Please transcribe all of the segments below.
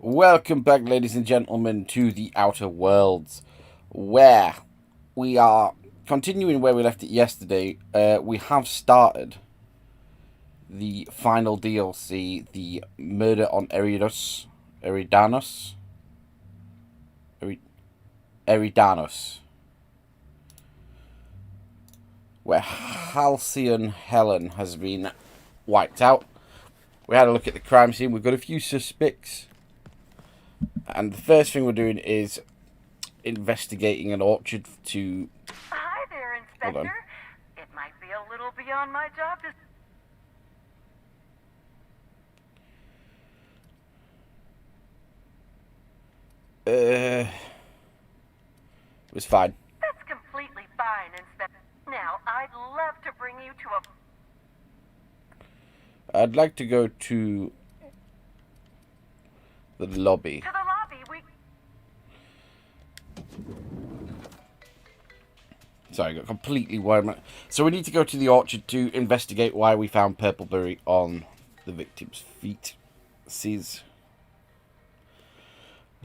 Welcome back, ladies and gentlemen, to the Outer Worlds, where we are continuing where we left it yesterday. We have started the final DLC, the Murder on Eridanos, where Halcyon Helen has been wiped out. We had a look at the crime scene. We've got a few suspects. And the first thing we're doing is investigating an orchard to... Hi there, Inspector. It might be a little beyond my job to... It was fine. That's completely fine, Inspector. Now, I'd love to bring you to I'd like to go to the lobby. the lobby. Sorry, I got completely worried. So we need to go to the orchard to investigate why we found Purpleberry on the victim's feet.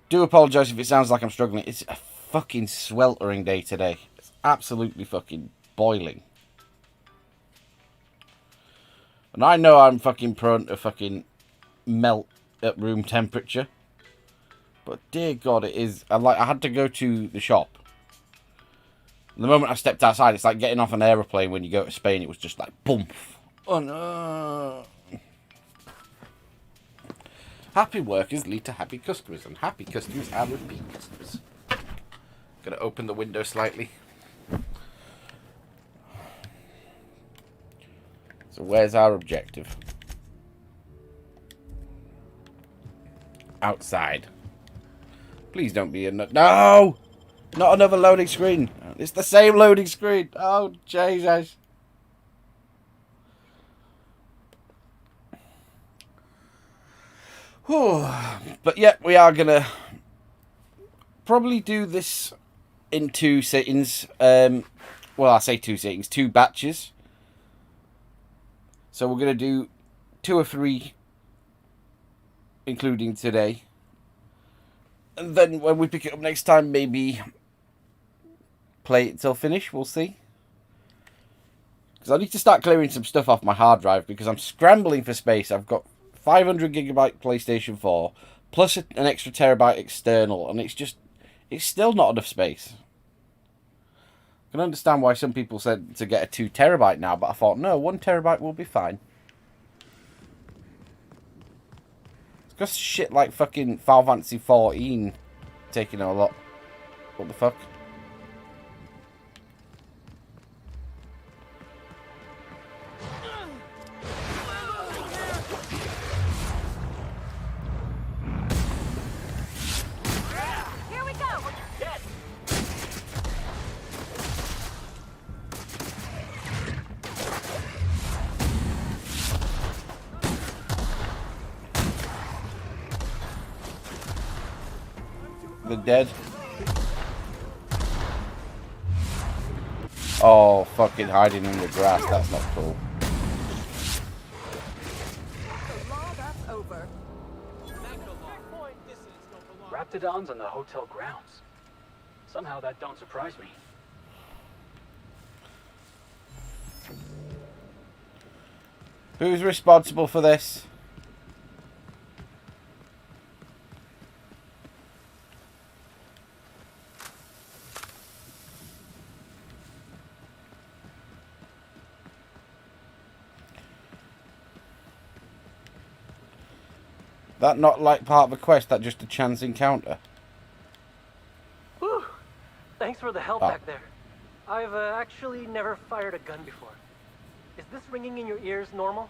Do apologise if it sounds like I'm struggling. It's a fucking sweltering day today. It's absolutely fucking boiling. And I know I'm fucking prone to fucking melt at room temperature. But dear God, it is. I had to go to the shop. And the moment I stepped outside, it's like getting off an aeroplane when you go to Spain. It was just like, boom. Oh no. Happy workers lead to happy customers, and happy customers are repeat customers. Gonna open the window slightly. So where's our objective? Outside. Please don't be in... No! Not another loading screen. It's the same loading screen. Oh, Jesus. Whew. But yeah, we are going to probably do this in 2 sittings. Well, I say 2 sittings, 2 batches. So we're going to do 2 or 3, including today. And then when we pick it up next time, maybe play it till finish. We'll see. Because I need to start clearing some stuff off my hard drive because I'm scrambling for space. I've got 500 gigabyte PlayStation 4 plus an extra terabyte external, and it's still not enough space. I can understand why some people said to get a 2 terabyte now, but I thought no, 1 terabyte will be fine. It's because shit like fucking Final Fantasy 14 taking a lot. What the fuck? The dead. Oh, fucking hiding in the grass. That's not cool. Raptidons on the hotel grounds. Somehow that don't surprise me. Who's responsible for this? That not like part of a quest, that just a chance encounter? Whew. Thanks for the help Oh. back there. I've actually never fired a gun before. Is this ringing in your ears normal?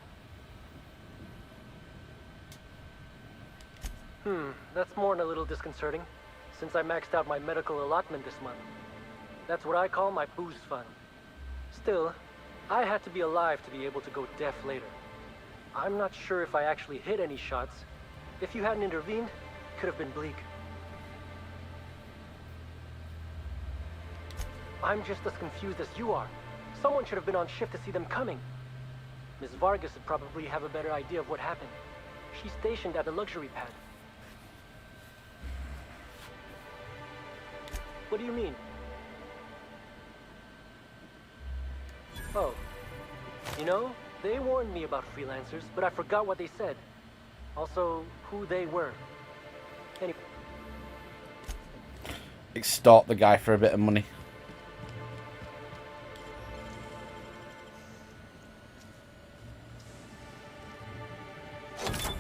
That's more than a little disconcerting, since I maxed out my medical allotment this month. That's what I call my booze fund. Still, I had to be alive to be able to go deaf later. I'm not sure if I actually hit any shots. If you hadn't intervened, it could have been bleak. I'm just as confused as you are. Someone should have been on shift to see them coming. Miss Vargas would probably have a better idea of what happened. She's stationed at the luxury pad. What do you mean? Oh. You know, they warned me about freelancers, but I forgot what they said. Also, who they were. Anyway. Extort the guy for a bit of money.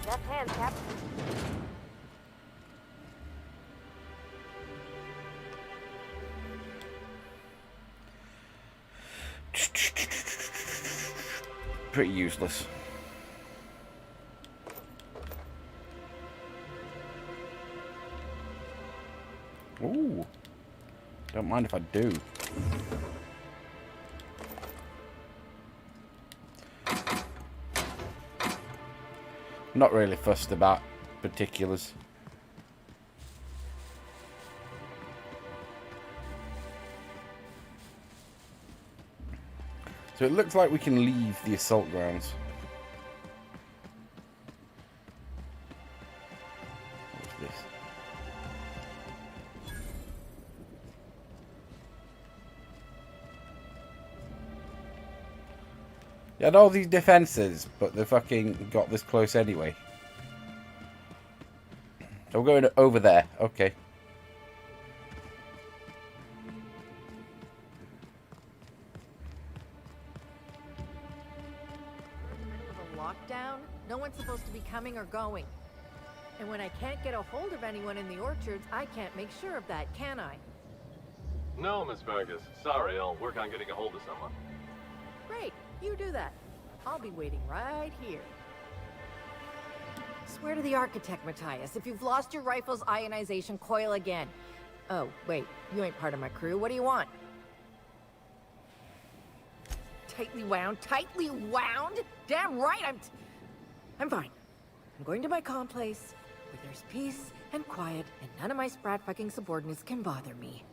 Left hand, Captain. Pretty useless. Ooh. Don't mind if I do. Not really fussed about particulars. So it looks like we can leave the assault grounds. What's this? You had all these defenses, but they fucking got this close anyway. So we're going over there. Okay. Lockdown? No one's supposed to be coming or going. And when I can't get a hold of anyone in the orchards, I can't make sure of that, can I? No, Miss Vargas. Sorry, I'll work on getting a hold of someone. Great, you do that. I'll be waiting right here. Swear to the architect, Matthias, if you've lost your rifle's ionization coil again. Oh, wait, you ain't part of my crew. What do you want? Tightly wound? Tightly wound? Damn right, I'm fine. I'm going to my calm place, where there's peace and quiet, and none of my sprat fucking subordinates can bother me.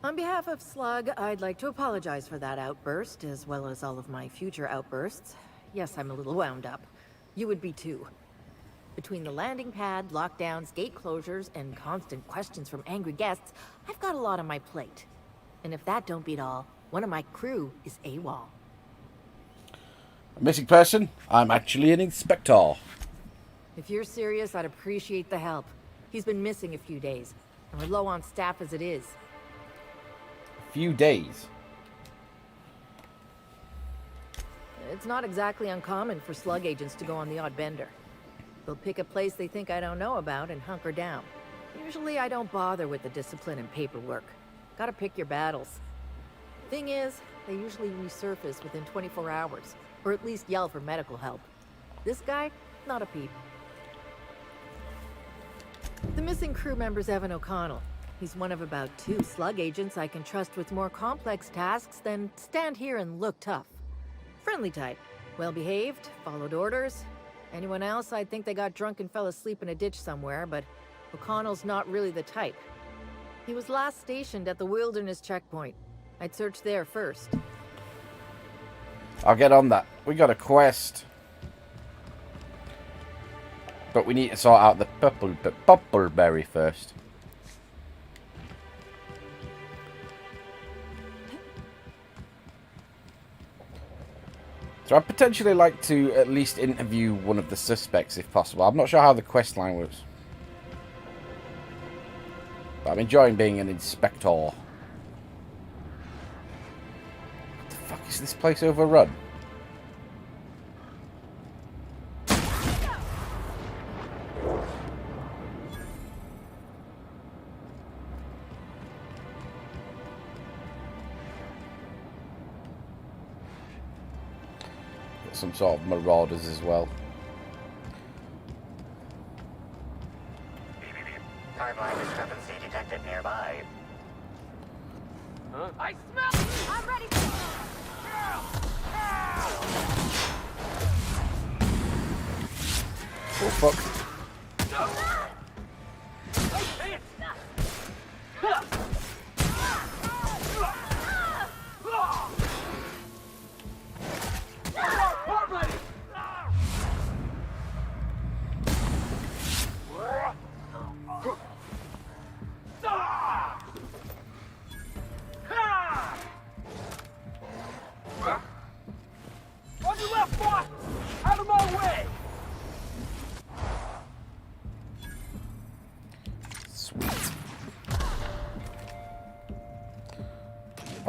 On behalf of Slug, I'd like to apologize for that outburst, as well as all of my future outbursts. Yes, I'm a little wound up. You would be too. Between the landing pad, lockdowns, gate closures, and constant questions from angry guests, I've got a lot on my plate. And if that don't beat all, one of my crew is AWOL. A missing person? I'm actually an inspector. If you're serious, I'd appreciate the help. He's been missing a few days, and we're low on staff as it is. Few days. It's not exactly uncommon for slug agents to go on the odd bender. They'll pick a place they think I don't know about and hunker down. Usually I don't bother with the discipline and paperwork. Gotta pick your battles. Thing is, they usually resurface within 24 hours, or at least yell for medical help. This guy, not a peep. The missing crew member's Evan O'Connell. He's one of about 2 slug agents I can trust with more complex tasks than stand here and look tough. Friendly type. Well-behaved, followed orders. Anyone else, I'd think they got drunk and fell asleep in a ditch somewhere, but O'Connell's not really the type. He was last stationed at the Wilderness checkpoint. I'd search there first. I'll get on that. We got a quest. But we need to sort out the Purpleberry first. So I'd potentially like to at least interview one of the suspects if possible. I'm not sure how the quest line works. But I'm enjoying being an inspector. What the fuck is this place overrun? Some sort of marauders as well. Timeline discrepancy detected nearby. Huh? I smell it! I'm ready Oh fuck.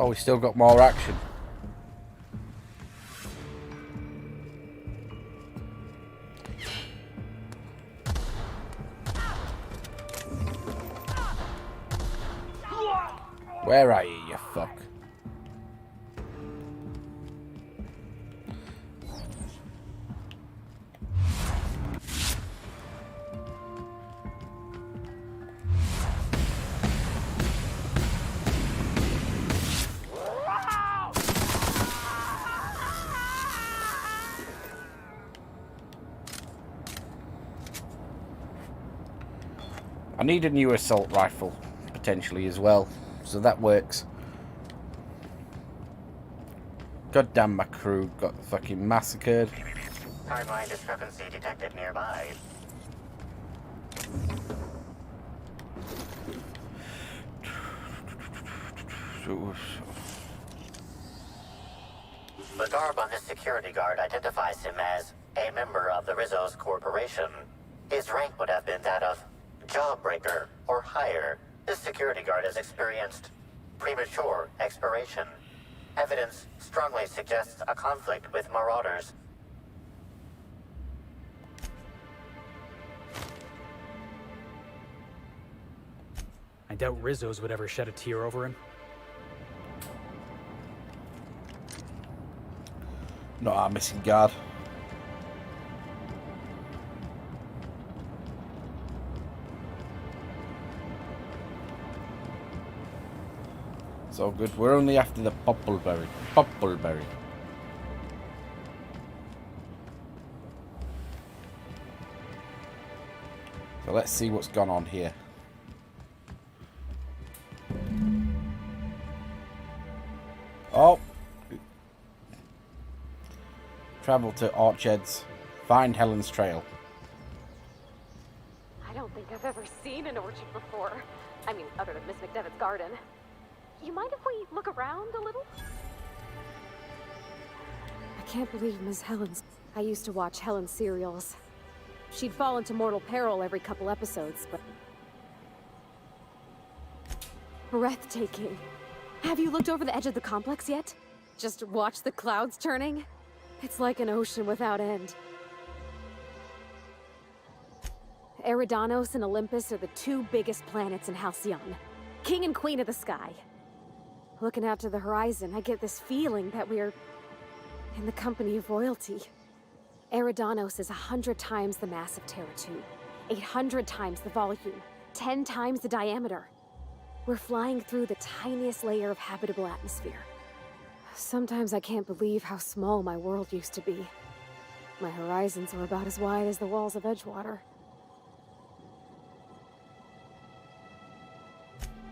Oh, we still got more action. Where are you, you fuck? I need a new assault rifle, potentially, as well. So that works. God damn, my crew got fucking massacred. Timeline discrepancy detected nearby. The garb on this security guard identifies him as a member of the Rizzo's corporation. His rank would have been that of jawbreaker or higher. This security guard has experienced premature expiration. Evidence strongly suggests a conflict with marauders. I doubt Rizzo's would ever shed a tear over him. Not our missing guard. It's all good. We're only after the Purpleberry. Purpleberry. So let's see what's gone on here. Oh. Travel to Orchards. Find Helen's trail. I don't think I've ever seen an orchard before. I mean, other than Miss McDevitt's garden. You mind if we look around a little? I can't believe Miss Helen's... I used to watch Helen's serials. She'd fall into mortal peril every couple episodes, but... breathtaking. Have you looked over the edge of the complex yet? Just watch the clouds turning? It's like an ocean without end. Eridanos and Olympus are the two biggest planets in Halcyon. King and Queen of the sky. Looking out to the horizon, I get this feeling that we're in the company of royalty. Eridanos is 100 times the mass of Terra 2, 800 times the volume, 10 times the diameter. We're flying through the tiniest layer of habitable atmosphere. Sometimes I can't believe how small my world used to be. My horizons were about as wide as the walls of Edgewater.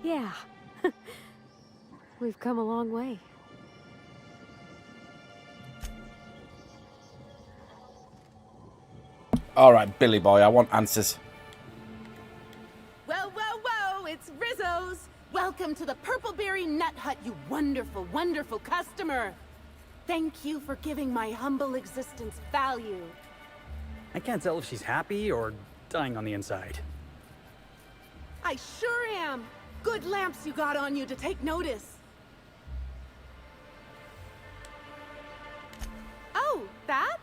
Yeah. We've come a long way. Alright, Billy boy, I want answers. Whoa, whoa, whoa! It's Rizzo's! Welcome to the Purpleberry Nut Hut, you wonderful, wonderful customer! Thank you for giving my humble existence value. I can't tell if she's happy or dying on the inside. I sure am! Good lamps you got on you to take notice. Oh, that?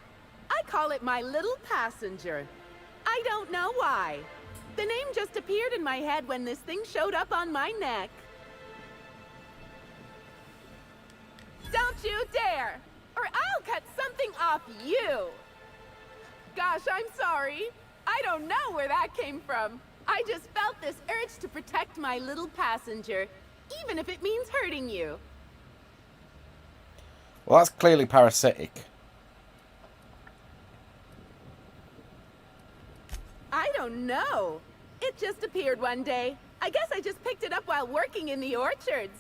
I call it my little passenger. I don't know why. The name just appeared in my head when this thing showed up on my neck. Don't you dare! Or I'll cut something off you! Gosh, I'm sorry. I don't know where that came from. I just felt this urge to protect my little passenger, even if it means hurting you. Well, that's clearly parasitic. I don't know. It just appeared one day. I guess I just picked it up while working in the orchards.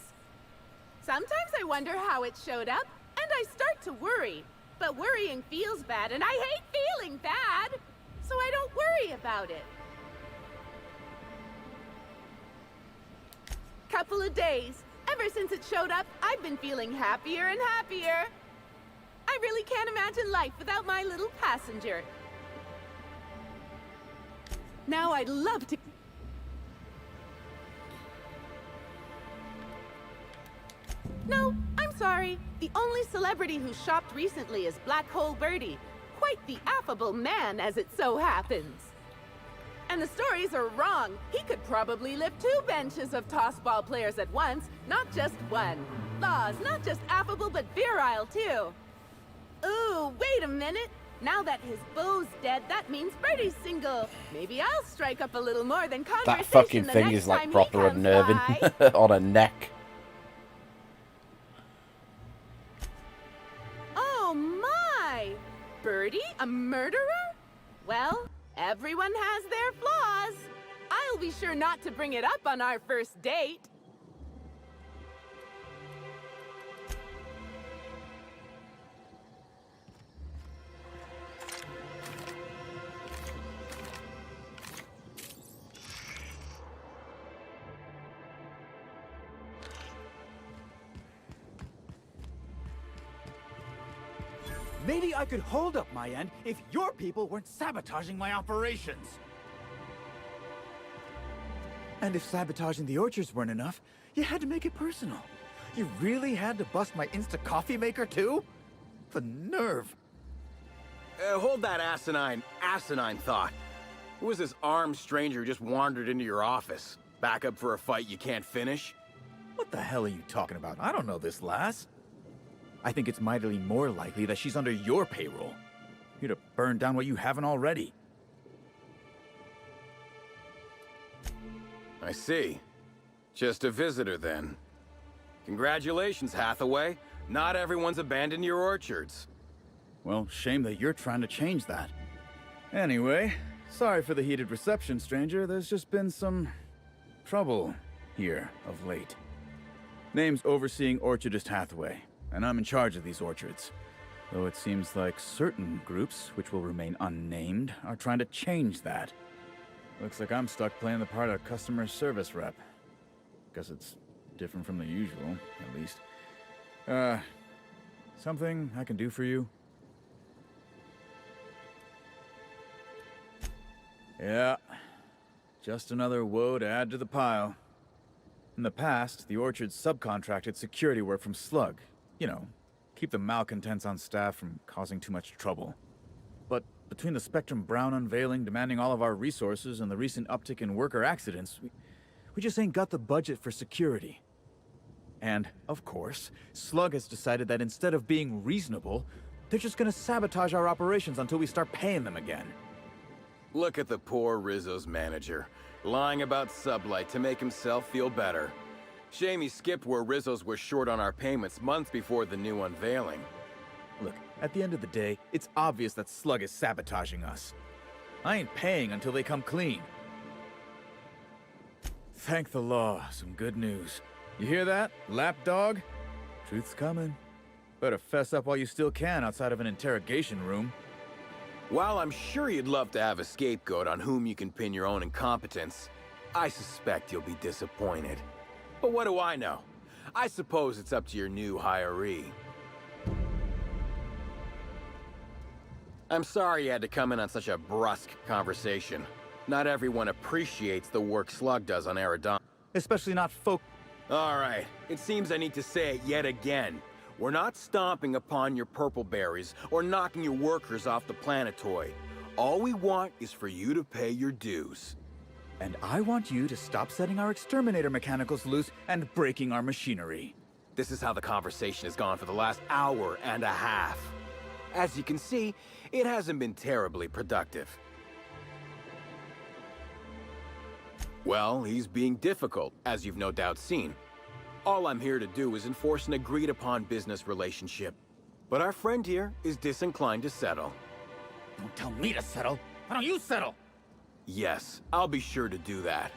Sometimes I wonder how it showed up, and I start to worry. But worrying feels bad, and I hate feeling bad. So I don't worry about it. Couple of days. Ever since it showed up, I've been feeling happier and happier. I really can't imagine life without my little passenger. Now I'd love to... No, sorry. The only celebrity who shopped recently is Black Hole Birdie. Quite the affable man, as it so happens. And the stories are wrong. He could probably lift 2 benches of tossball players at once, not just one. Laws, not just affable, but virile, too. Ooh, wait a minute. Now that his beau's dead, that means Birdie's single. Maybe I'll strike up a little more than conversation. That fucking the thing next is like time he proper comes unnerving by. on her neck. Oh my! Birdie, a murderer? Well, everyone has their flaws. I'll be sure not to bring it up on our first date. Maybe I could hold up my end if your people weren't sabotaging my operations. And if sabotaging the orchards weren't enough, you had to make it personal. You really had to bust my Insta coffee maker too? The nerve. Hold that asinine thought. Who was this armed stranger who just wandered into your office? Back up for a fight you can't finish? What the hell are you talking about? I don't know this lass. I think it's mightily more likely that she's under your payroll. You'd have burned down what you haven't already. I see. Just a visitor, then. Congratulations, Hathaway. Not everyone's abandoned your orchards. Well, shame that you're trying to change that. Anyway, sorry for the heated reception, stranger. There's just been some trouble here of late. Name's Overseeing Orchardist Hathaway, and I'm in charge of these orchards. Though it seems like certain groups, which will remain unnamed, are trying to change that. Looks like I'm stuck playing the part of customer service rep. Guess it's different from the usual, at least. Something I can do for you? Yeah, just another woe to add to the pile. In the past, the orchard subcontracted security work from Slug. You know, keep the malcontents on staff from causing too much trouble. But between the Spectrum Brown unveiling demanding all of our resources and the recent uptick in worker accidents, we just ain't got the budget for security. And, of course, Slug has decided that instead of being reasonable, they're just gonna sabotage our operations until we start paying them again. Look at the poor Rizzo's manager, lying about Sublight to make himself feel better. Shame he skipped where Rizzo's was short on our payments months before the new unveiling. Look, at the end of the day, it's obvious that Slug is sabotaging us. I ain't paying until they come clean. Thank the law, some good news. You hear that, lapdog? Truth's coming. Better fess up while you still can outside of an interrogation room. While I'm sure you'd love to have a scapegoat on whom you can pin your own incompetence, I suspect you'll be disappointed. But what do I know? I suppose it's up to your new hiree. I'm sorry you had to come in on such a brusque conversation. Not everyone appreciates the work Slug does on Eridon. Especially not folk. All right, it seems I need to say it yet again. We're not stomping upon your Purpleberries or knocking your workers off the planetoid. All we want is for you to pay your dues. And I want you to stop setting our exterminator mechanicals loose and breaking our machinery. This is how the conversation has gone for the last hour and a half. As you can see, it hasn't been terribly productive. Well, he's being difficult, as you've no doubt seen. All I'm here to do is enforce an agreed-upon business relationship. But our friend here is disinclined to settle. Don't tell me to settle. Why don't you settle? Yes, I'll be sure to do that.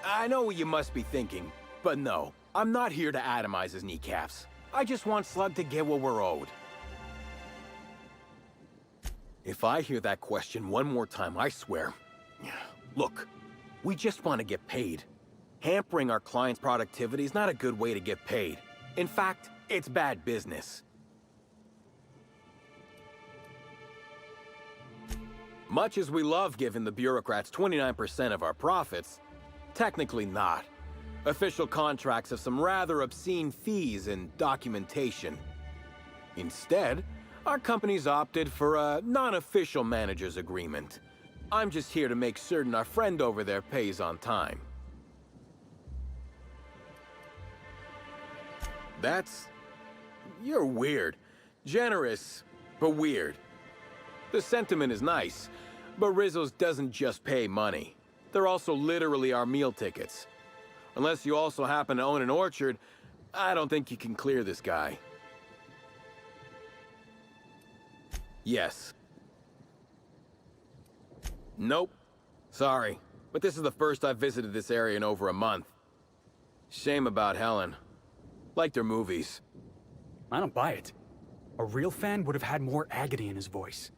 I know what you must be thinking, but no, I'm not here to atomize his kneecaps. I just want Slug to get what we're owed. If I hear that question one more time, I swear... Look, we just want to get paid. Hampering our clients' productivity is not a good way to get paid. In fact, it's bad business. Much as we love giving the bureaucrats 29% of our profits, technically not. Official contracts have some rather obscene fees and documentation. Instead, our company's opted for a non-official manager's agreement. I'm just here to make certain our friend over there pays on time. You're weird. Generous, but weird. The sentiment is nice, but Rizzo's doesn't just pay money. They're also literally our meal tickets. Unless you also happen to own an orchard, I don't think you can clear this guy. Yes. Nope. Sorry, but this is the first I've visited this area in over a month. Shame about Helen. Liked her movies. I don't buy it. A real fan would have had more agony in his voice.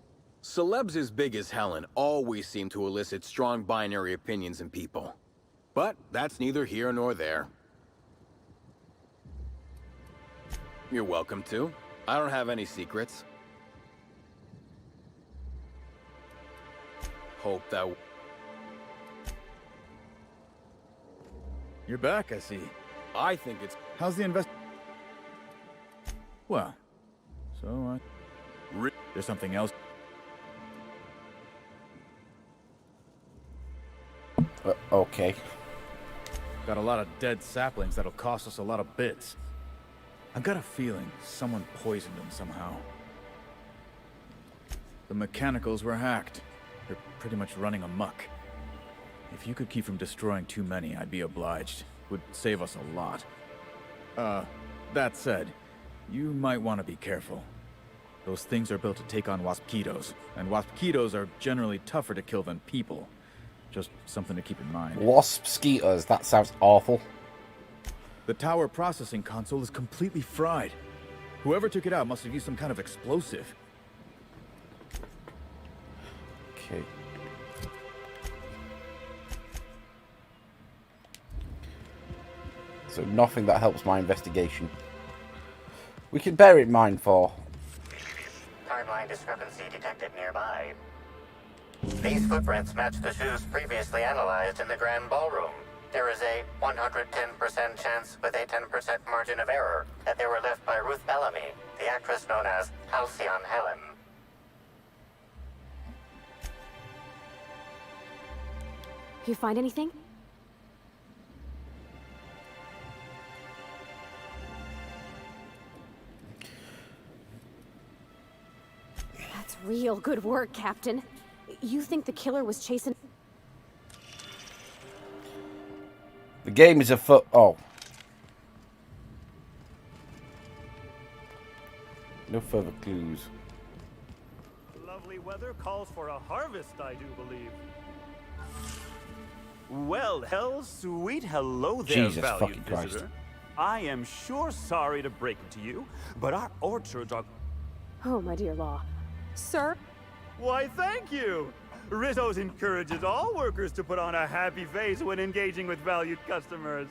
Celebs as big as Helen always seem to elicit strong binary opinions in people. But that's neither here nor there. You're welcome to. I don't have any secrets. Hope that... You're back, I see. I think it's... How's the Well, so, there's something else? Okay. Got a lot of dead saplings that'll cost us a lot of bits. I've got a feeling someone poisoned them somehow. The mechanicals were hacked. They're pretty much running amok. If you could keep from destroying too many, I'd be obliged. Would save us a lot. That said, you might want to be careful. Those things are built to take on waspitos, and waspitos are generally tougher to kill than people. Just something to keep in mind. Wasp skeeters, that sounds awful. The tower processing console is completely fried. Whoever took it out must have used some kind of explosive. Okay. So nothing that helps my investigation. We can bear it in mind for... Timeline discrepancy detected nearby. These footprints match the shoes previously analyzed in the Grand Ballroom. There is a 110% chance with a 10% margin of error that they were left by Ruth Bellamy, the actress known as Halcyon Helen. You find anything? That's real good work, Captain. You think the killer was chasing... The game is afoot. Oh. No further clues. Lovely weather calls for a harvest, I do believe. Well, sweet hello there, Jesus valued fucking visitor. Christ. I am sure sorry to break it to you, but our orchards are... Oh, my dear Law. Sir? Why, thank you! Rizzo's encourages all workers to put on a happy face when engaging with valued customers.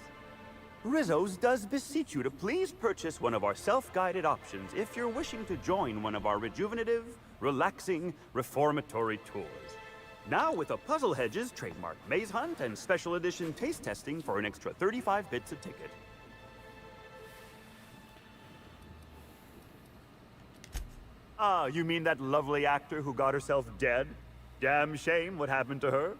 Rizzo's does beseech you to please purchase one of our self-guided options if you're wishing to join one of our rejuvenative, relaxing, reformatory tours. Now with a Puzzle Hedges trademark maze hunt and special edition taste testing for an extra 35 bits a ticket. Ah, you mean that lovely actor who got herself dead? Damn shame what happened to her.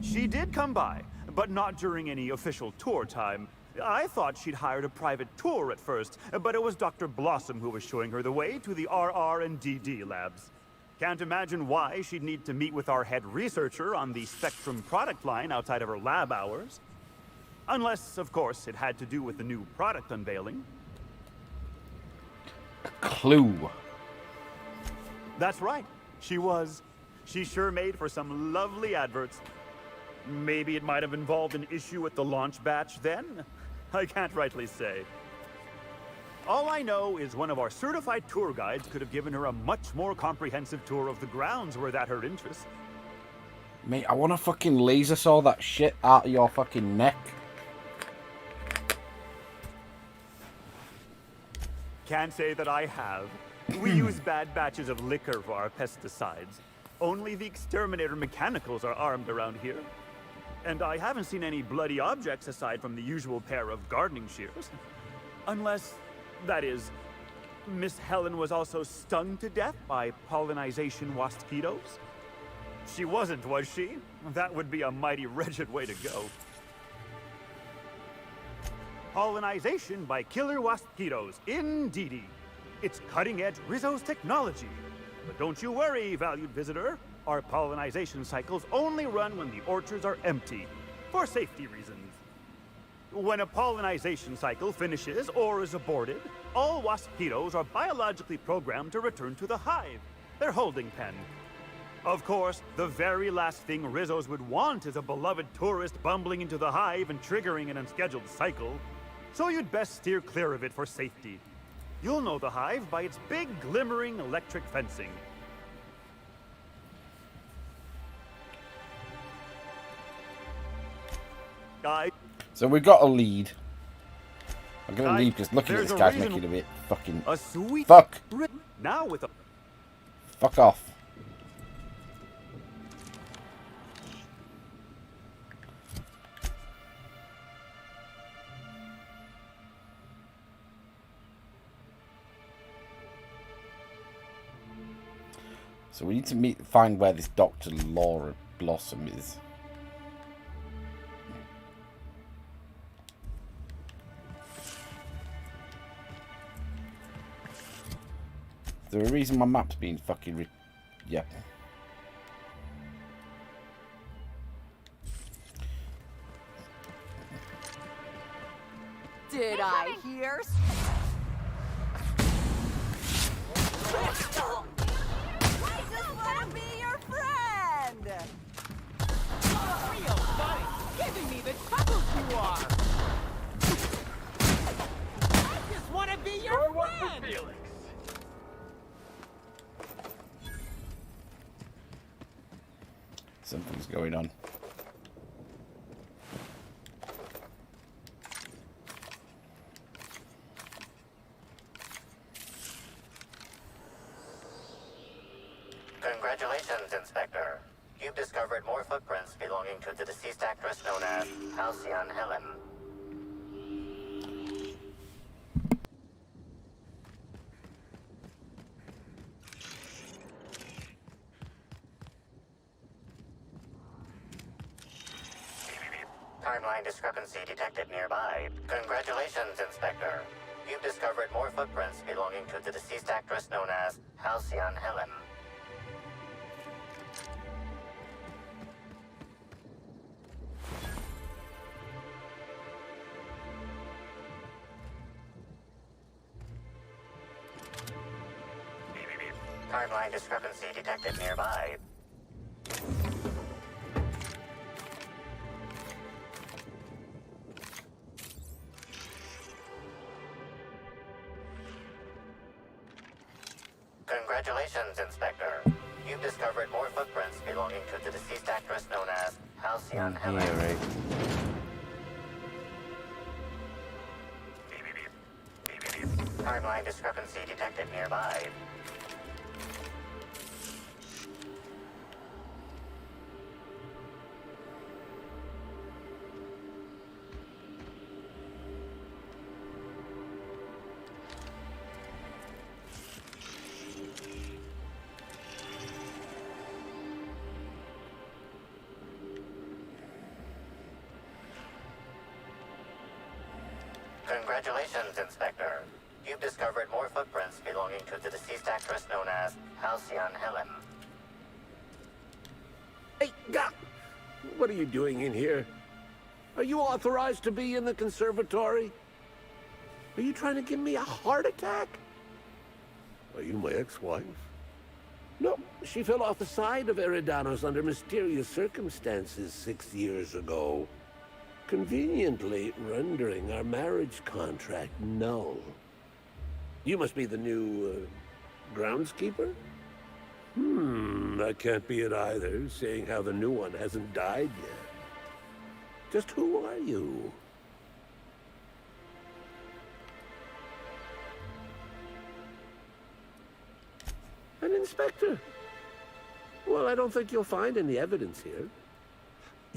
She did come by, but not during any official tour time. I thought she'd hired a private tour at first, but it was Dr. Blossom who was showing her the way to the RR and DD labs. Can't imagine why she'd need to meet with our head researcher on the Spectrum product line outside of her lab hours. Unless, of course, it had to do with the new product unveiling. Clue. That's right. She sure made for some lovely adverts. Maybe it might have involved an issue with the launch batch then? I can't rightly say. All I know is one of our certified tour guides could have given her a much more comprehensive tour of the grounds were that her interest. Mate, I want to fucking laser saw that shit out of your fucking neck. Can't say that I have. We use bad batches of liquor for our pesticides. Only the exterminator mechanicals are armed around here. And I haven't seen any bloody objects aside from the usual pair of gardening shears. Unless, that is, Miss Helen was also stung to death by pollinization mosquitoes? She wasn't, was she? That would be a mighty wretched way to go. Pollinization by killer mosquitoes, indeedy. It's cutting-edge Rizzo's technology. But don't you worry, valued visitor. Our pollinization cycles only run when the orchards are empty, for safety reasons. When a pollinization cycle finishes or is aborted, all mosquitoes are biologically programmed to return to the hive, their holding pen. Of course, the very last thing Rizzos would want is a beloved tourist bumbling into the hive and triggering an unscheduled cycle. So you'd best steer clear of it for safety. You'll know the hive by its big, glimmering electric fencing. So we've got a lead. I'm gonna leave because looking at this guy's making it a bit fucking... Fuck! Now with a... Fuck off. So we need to find where this Dr. Laura Blossom is. Is there a reason my map's being fucking yeah. Did I hear? I just want to be your friend. Real funny, giving me the chuckles you are. I just want to be your friend. Felix. Something's going on. Congratulations, Inspector. You've discovered more footprints belonging to the deceased actress known as Halcyon Helen. Timeline discrepancy detected nearby. Congratulations, Inspector. You've discovered more footprints belonging to the deceased actress known as Halcyon Helen. Timeline discrepancy detected nearby. Congratulations, Inspector. You've discovered more footprints belonging to the deceased actress known as Halcyon Helen. Here, right? Timeline discrepancy detected nearby. Congratulations, Inspector. You've discovered more footprints belonging to the deceased actress known as Halcyon Helen. Hey, what are you doing in here? Are you authorized to be in the conservatory? Are you trying to give me a heart attack? Are you my ex-wife? No, she fell off the side of Eridanos under mysterious circumstances 6 years ago, conveniently rendering our marriage contract null. You must be the new, groundskeeper? That can't be it either, seeing how the new one hasn't died yet. Just who are you? An inspector. Well, I don't think you'll find any evidence here.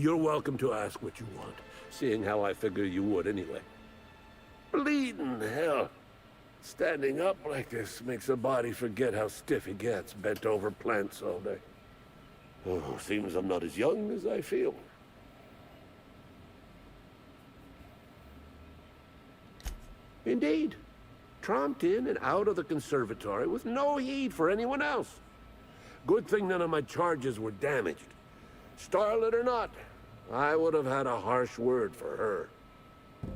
You're welcome to ask what you want, seeing how I figure you would anyway. Bleeding hell. Standing up like this makes a body forget how stiff he gets, bent over plants all day. Oh, seems I'm not as young as I feel. Indeed. Tromped in and out of the conservatory with no heed for anyone else. Good thing none of my charges were damaged. Starlet or not, I would have had a harsh word for her.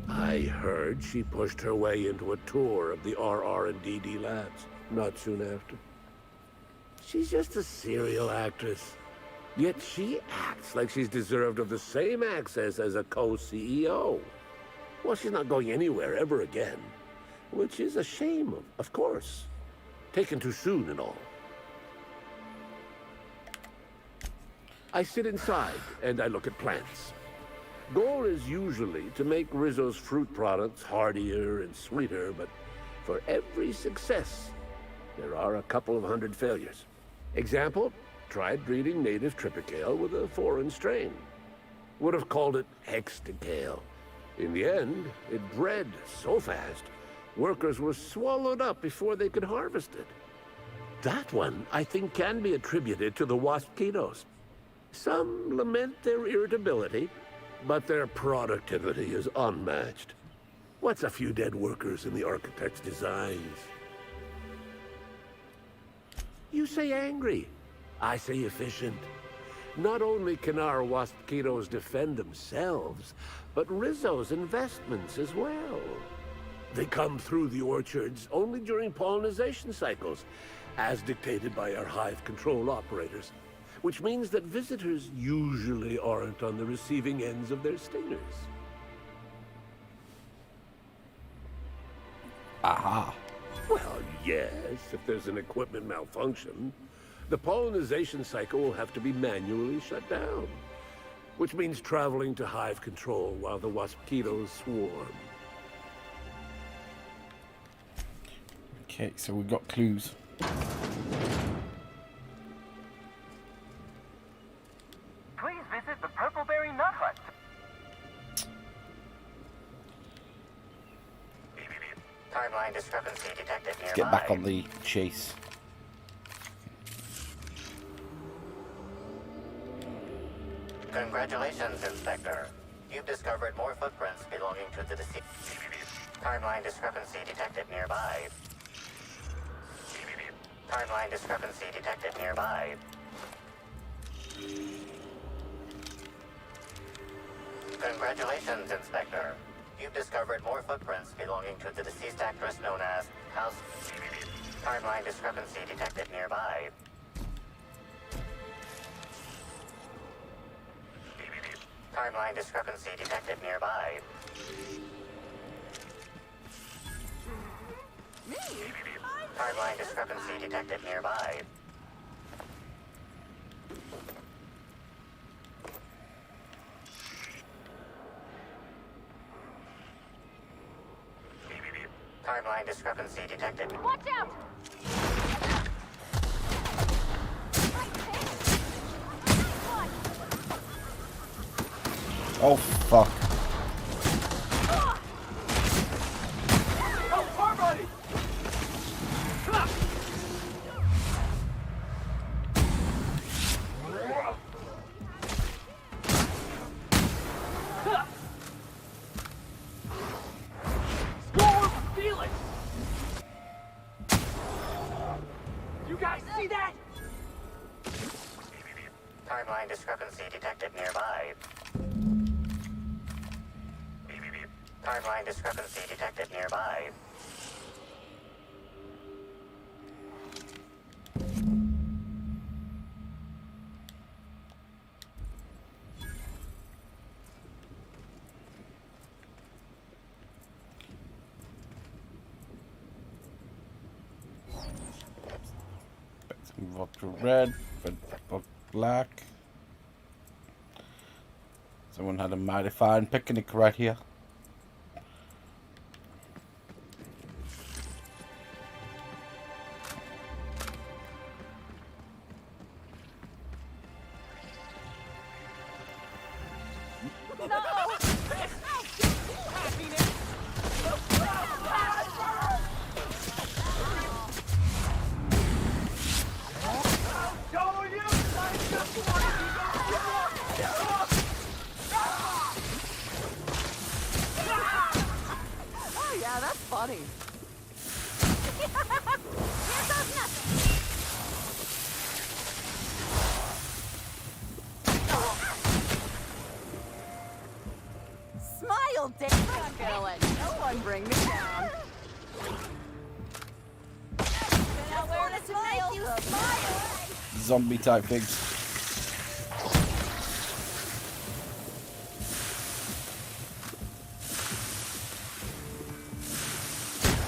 I heard she pushed her way into a tour of the RR&DD labs, not soon after. She's just a serial actress. Yet she acts like she's deserved of the same access as a co-CEO. Well, she's not going anywhere ever again. Which is a shame, of course. Taken too soon and all. I sit inside and I look at plants. Goal is usually to make Rizzo's fruit products hardier and sweeter, but for every success, there are a couple of hundred failures. Example, tried breeding native triticale with a foreign strain. Would have called it hexticale. In the end, it bred so fast, workers were swallowed up before they could harvest it. That one, I think, can be attributed to the waspitos. Some lament their irritability, but their productivity is unmatched. What's a few dead workers in the architect's designs? You say angry. I say efficient. Not only can our waspitos defend themselves, but Rizzo's investments as well. They come through the orchards only during pollination cycles, as dictated by our hive control operators, which means that visitors usually aren't on the receiving ends of their stingers. Aha. Well, yes, if there's an equipment malfunction, the pollination cycle will have to be manually shut down, which means traveling to hive control while the waspitos swarm. Okay, so we've got clues. Please visit the Purpleberry Nut Hut. Timeline discrepancy detected nearby. Let's get back on the chase. Congratulations, Inspector. You've discovered more footprints belonging to the deceased. Timeline discrepancy detected nearby. Timeline discrepancy detected nearby. Congratulations, Inspector. You've discovered more footprints belonging to the deceased actress known as House. Timeline discrepancy detected nearby. Timeline discrepancy detected nearby. Timeline discrepancy detected nearby. Timeline discrepancy detected. Watch out! Oh, fuck. Oh, poor buddy! Score for Felix! You guys see that? Timeline discrepancy detected nearby. Timeline discrepancy detected nearby. Move up to red, red, black. Someone had a mighty fine picnic right here. Oh yeah, that's funny. Here goes nothing. Smile, Dick. Gonna let no one bring me down. Nowhere to smile. You smile. Zombie type things.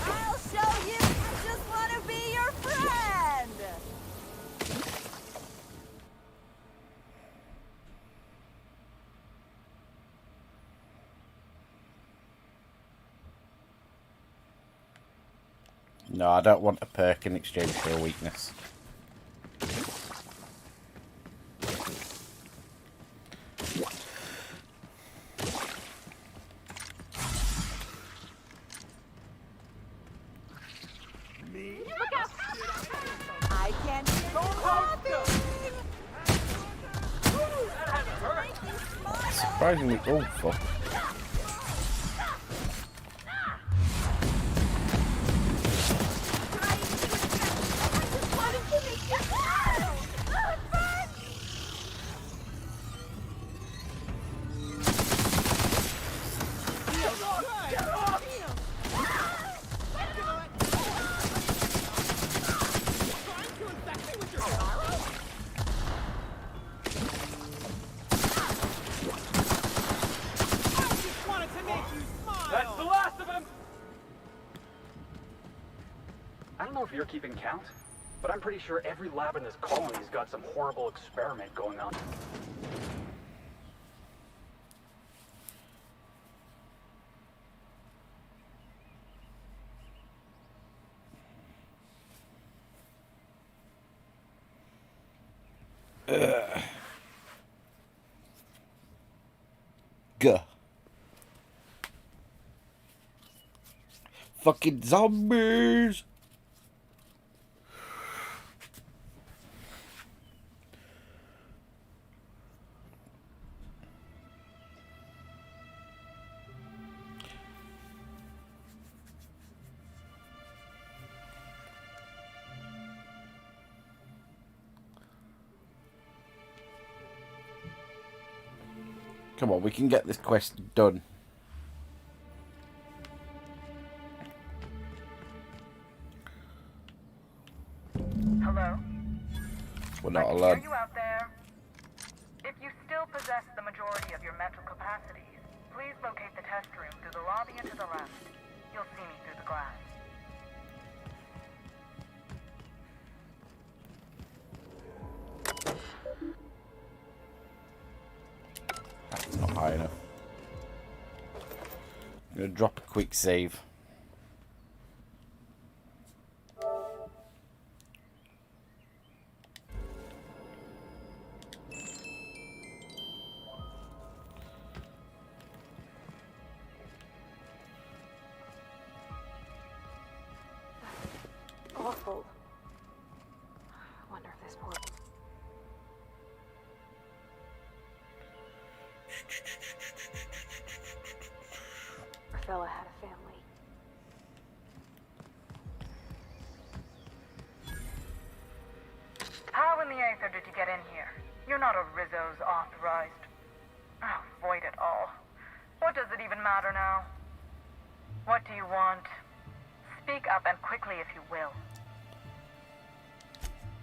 I'll show you. I just want to be your friend. No, I don't want a perk in exchange for a weakness. I can't go Surprisingly, oh fuck. That's the last of them! I don't know if you're keeping count, but I'm pretty sure every lab in this colony's got some horrible experiment going on. Gah. Fucking zombies! Come on, we can get this quest done. Hello? We're not I can allowed. hear you out there. If you still possess the majority of your mental capacities, please locate the test room through the lobby and to the left. You'll see me through the glass. That's not high enough. I'm gonna drop a quick save. Awful. I wonder if this works. Fella had a family. How in the Aether did you get in here? You're not a Rizzo's authorized. Oh, void it all. What does it even matter now? What do you want? Speak up and quickly if you will.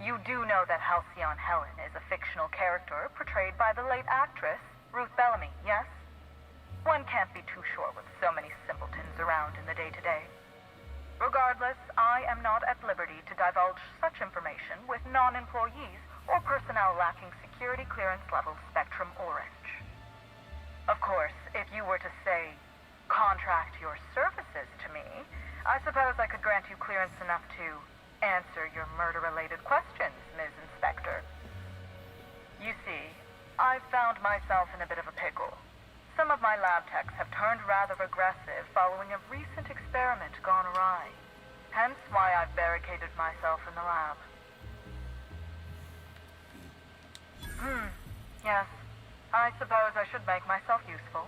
You do know that Halcyon Helen is a fictional character portrayed by the late actress, Ruth Bellamy, yes? One can't be too sure with so many simpletons around in the day-to-day. Regardless, I am not at liberty to divulge such information with non-employees or personnel lacking security clearance level Spectrum Orange. Of course, if you were to say, contract your services to me, I suppose I could grant you clearance enough to answer your murder-related questions, Ms. Inspector. You see, I've found myself in a bit of a pickle. Some of my lab techs have turned rather aggressive following a recent experiment gone awry. Hence why I've barricaded myself in the lab. Yes. I suppose I should make myself useful.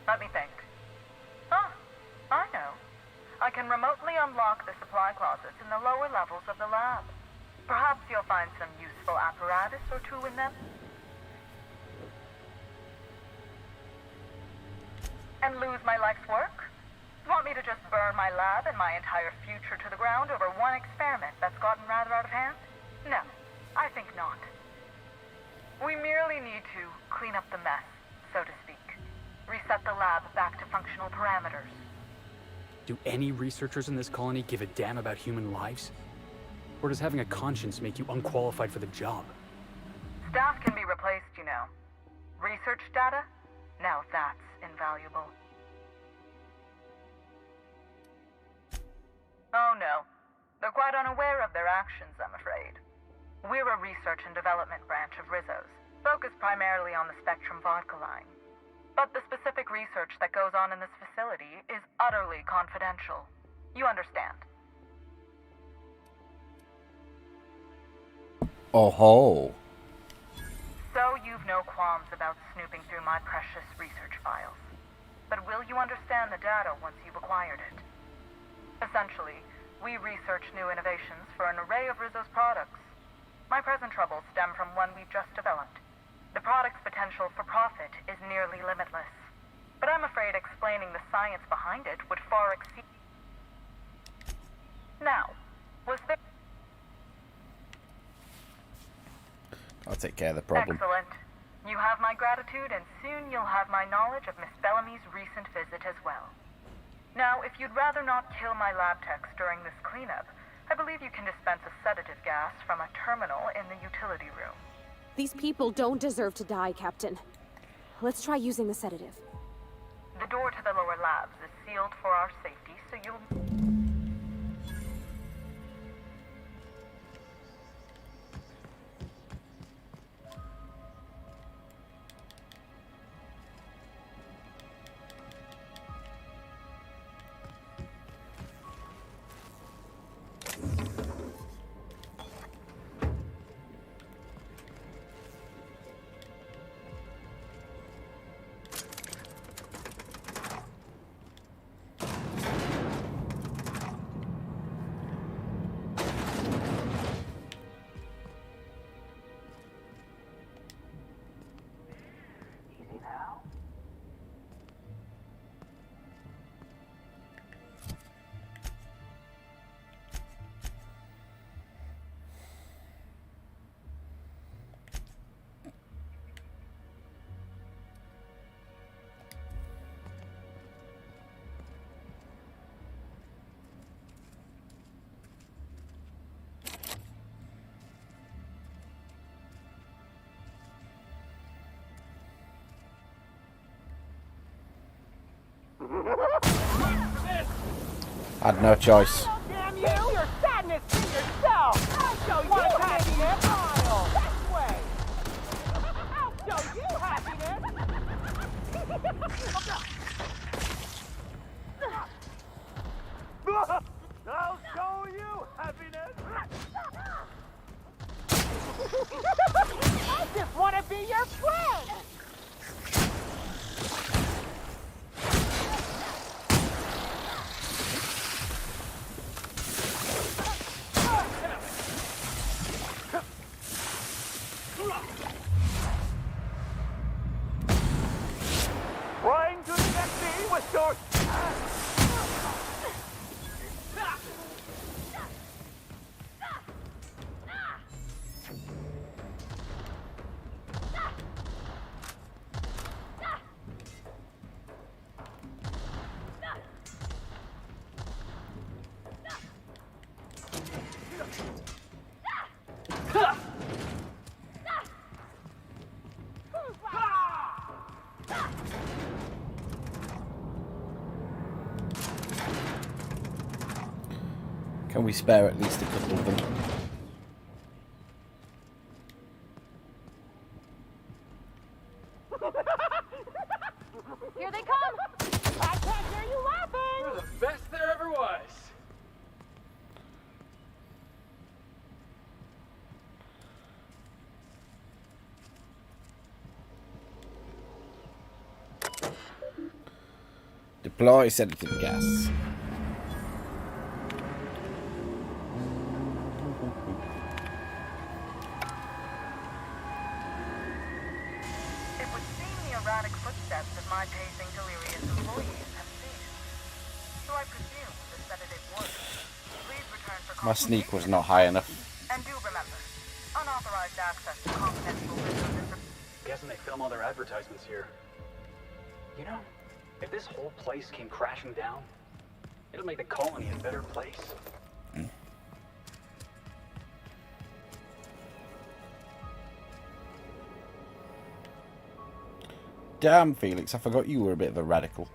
Let me think. Ah, I know. I can remotely unlock the supply closets in the lower levels of the lab. Perhaps you'll find some useful apparatus or two in them. And lose my life's work? Want me to just burn my lab and my entire future to the ground over one experiment that's gotten rather out of hand? No, I think not. We merely need to clean up the mess, so to speak. Reset the lab back to functional parameters. Do any researchers in this colony give a damn about human lives? Or does having a conscience make you unqualified for the job? Staff can be replaced, you know. Research data? Now that's invaluable. Oh no. They're quite unaware of their actions, I'm afraid. We're a research and development branch of Rizzo's, focused primarily on the Spectrum vodka line. But the specific research that goes on in this facility is utterly confidential. You understand? Oh ho. So you've no qualms about snooping through my precious research files. But will you understand the data once you've acquired it? Essentially, we research new innovations for an array of Rizzo's products. My present troubles stem from one we've just developed. The product's potential for profit is nearly limitless. But I'm afraid explaining the science behind it would far exceed... Now, was there... I'll take care of the problem. Excellent. You have my gratitude, and soon you'll have my knowledge of Miss Bellamy's recent visit as well. Now, if you'd rather not kill my lab techs during this cleanup, I believe you can dispense a sedative gas from a terminal in the utility room. These people don't deserve to die, Captain. Let's try using the sedative. The door to the lower labs is sealed for our safety, so you'll... I had no choice. Damn you! Your sadness in yourself! I'll show you happiness! That way! I'll show you happiness! I'll show you happiness! I just want to be your friend! Trying to connect me with your... Can we spare at least a couple of them? Deploy sedative gas. It would seem the erratic footsteps of my pacing delirious employees have ceased. So I presume the sedative works. Please return for My sneak was not high enough. And do remember, unauthorized access to confidential information. Guessing they film all their advertisements here. You know, if this whole place came crashing down, it'll make the colony a better place. Damn, Felix, I forgot you were a bit of a radical.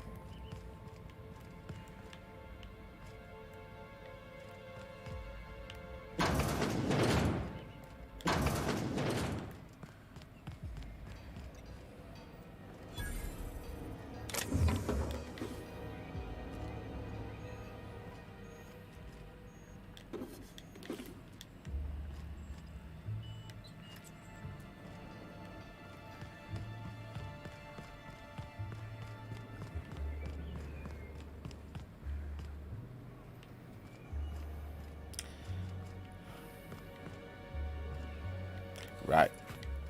Right,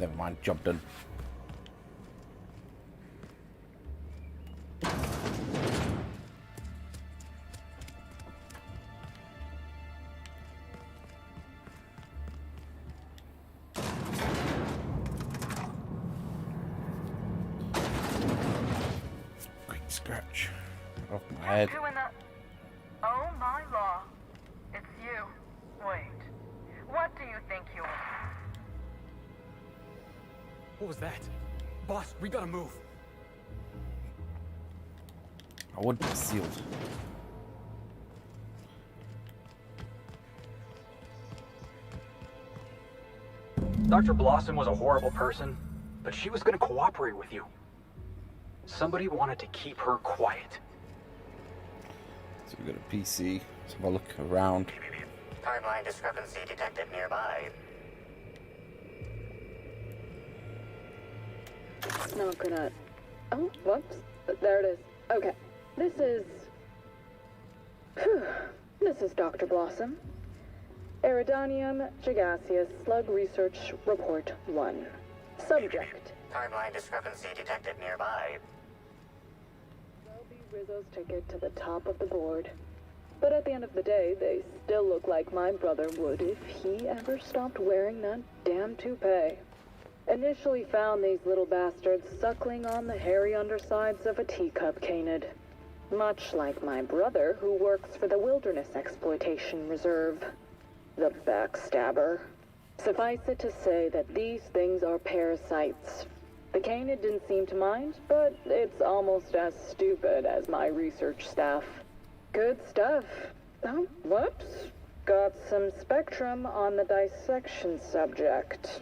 never mind, job done. Quick scratch off my head. Who in the... Oh my law. It's you. Wait. What do you think you are? What was that? Boss, we gotta move. I would be sealed. Dr. Blossom was a horrible person, but she was going to cooperate with you. Somebody wanted to keep her quiet. So we got a PC. Let's have a look around. Timeline discrepancy detected nearby. It's not gonna... Oh, whoops. There it is. Okay. This is... Phew. This is Dr. Blossom. Iridanium Gigaseous Slug Research Report 1. Subject. Timeline discrepancy detected nearby. They'll be Rizzo's ticket to the top of the board. But at the end of the day, they still look like my brother would if he ever stopped wearing that damn toupee. Initially found these little bastards suckling on the hairy undersides of a teacup canid. Much like my brother, who works for the Wilderness Exploitation Reserve. The backstabber. Suffice it to say that these things are parasites. The canid didn't seem to mind, but it's almost as stupid as my research staff. Good stuff. Oh, whoops. Got some spectrum on the dissection subject.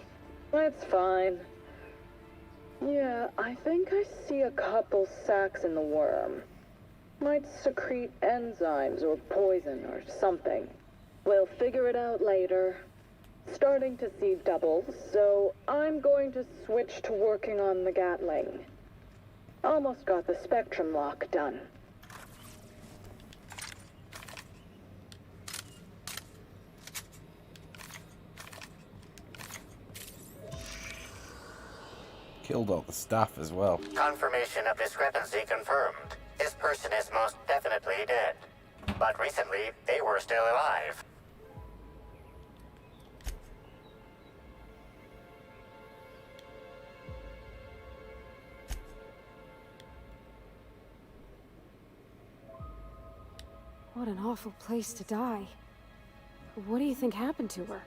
That's fine. Yeah, I think I see a couple sacs in the worm. Might secrete enzymes or poison or something. We'll figure it out later. Starting to see doubles, so I'm going to switch to working on the Gatling. Almost got the spectrum lock done. Killed all the staff as well. Confirmation of discrepancy confirmed. This person is most definitely dead. But recently, they were still alive. What an awful place to die. What do you think happened to her?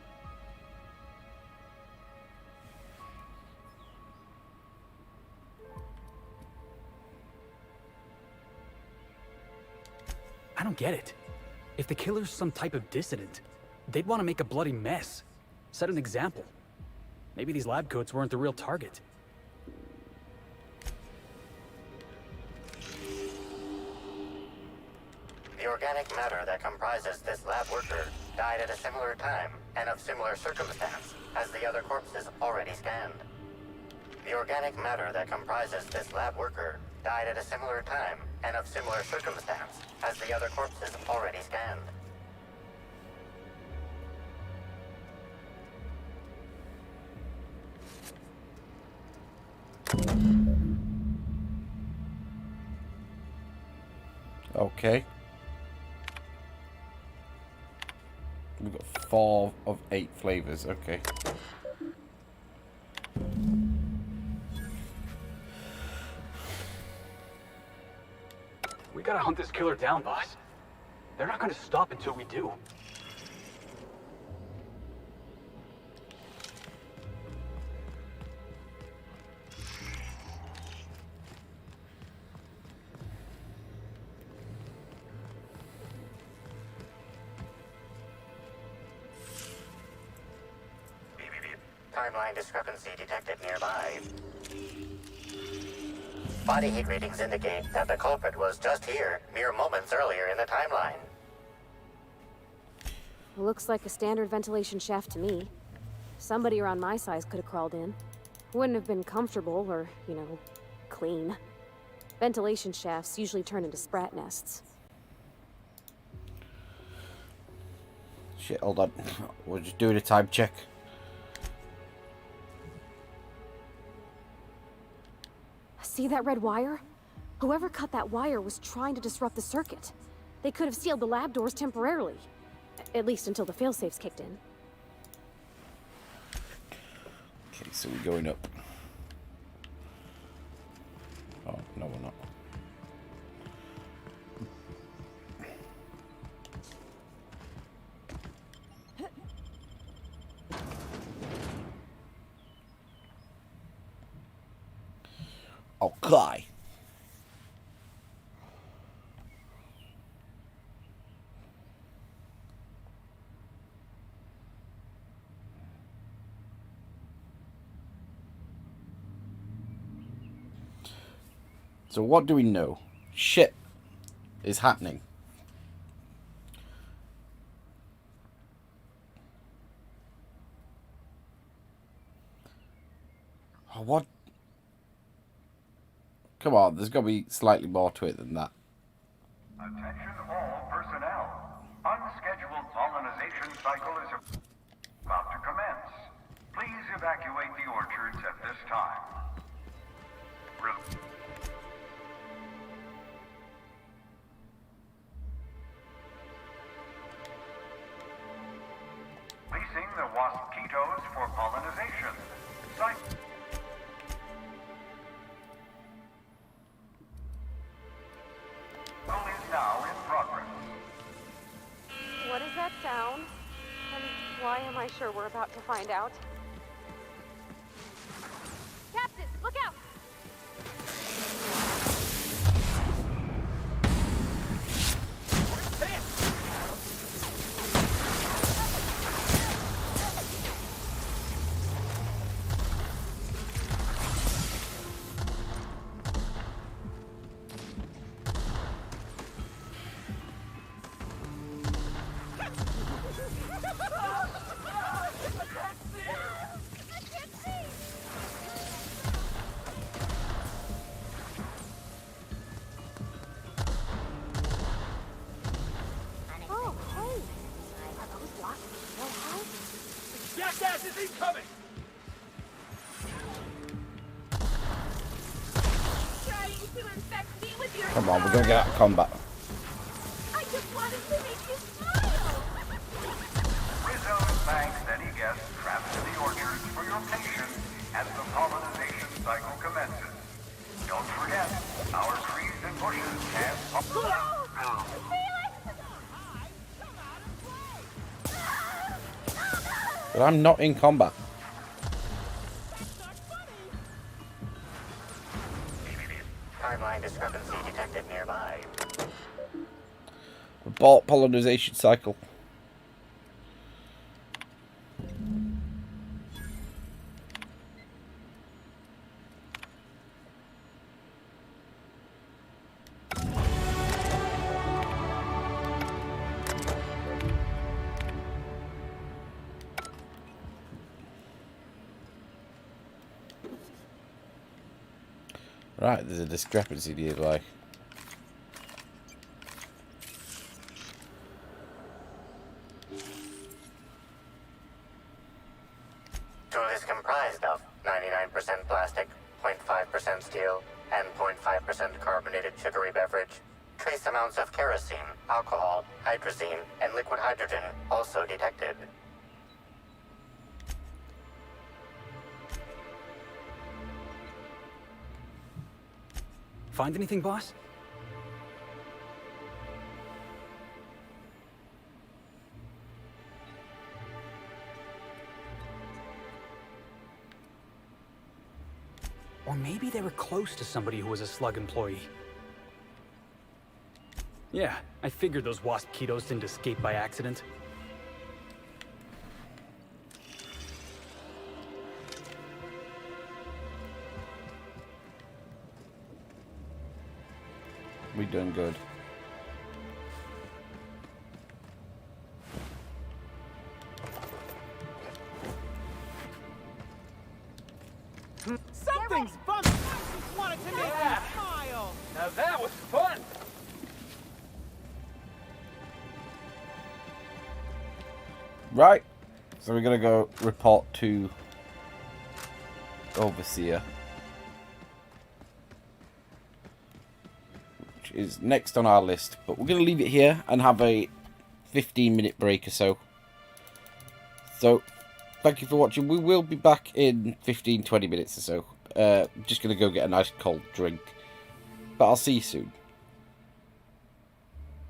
I don't get it. If the killer's some type of dissident, they'd want to make a bloody mess. Set an example. Maybe these lab coats weren't the real target. The organic matter that comprises this lab worker died at a similar time and of similar circumstance as the other corpses already scanned. The organic matter that comprises this lab worker died at a similar time and of similar circumstance as the other corpses already scanned. Okay. We've got 4 of 8 flavors. Okay. We gotta hunt this killer down, boss. They're not gonna stop until we do. Timeline discrepancy detected nearby. Body heat readings indicate that the culprit was just here mere moments earlier in the timeline. Looks like a standard ventilation shaft to me. Somebody around my size could have crawled in. Wouldn't have been comfortable or, you know, clean. Ventilation shafts usually turn into sprat nests. Shit, hold on. We're just doing a time check. See that red wire? Whoever cut that wire was trying to disrupt the circuit. They could have sealed the lab doors temporarily. At least until the failsafes kicked in. Okay, so we're going up. Oh, no, we're not. Okay. So what do we know? Shit is happening. Oh, what? Come on, there's got to be slightly more to it than that. Attention all personnel. Unscheduled pollinization cycle is about to commence. Please evacuate the orchards at this time. Releasing the waspitos for pollinization. Is now in progress. What is that sound? And why am I sure we're about to find out? Captain, look out! Jackass is incoming! Trying to infect me with your Come on, we're going to get out of combat. I just wanted to make you smile! Rizzo thanks any guest trapped in the orchards for your patience as the pollinization cycle commences. Don't forget, our trees and bushes can But I'm not in combat. Timeline discrepancy detected nearby. Abort pollinization cycle. Right, there's a discrepancy nearby. Tool is comprised of 99% plastic, 0.5% steel, and 0.5% carbonated sugary beverage. Trace amounts of kerosene, alcohol, hydrazine, and liquid hydrogen also detected. Find anything, boss? Or maybe they were close to somebody who was a Slug employee. Yeah, I figured those wasp ketos didn't escape by accident. We're doing good. Something's bumping. I just wanted to make you smile. Now that was fun! Right. So we're gonna go report to Overseer, which is next on our list. But we're gonna leave it here and have a 15-minute break or so. So thank you for watching. We will be back in 15-20 minutes or so. Just gonna go get a nice cold drink. But I'll see you soon.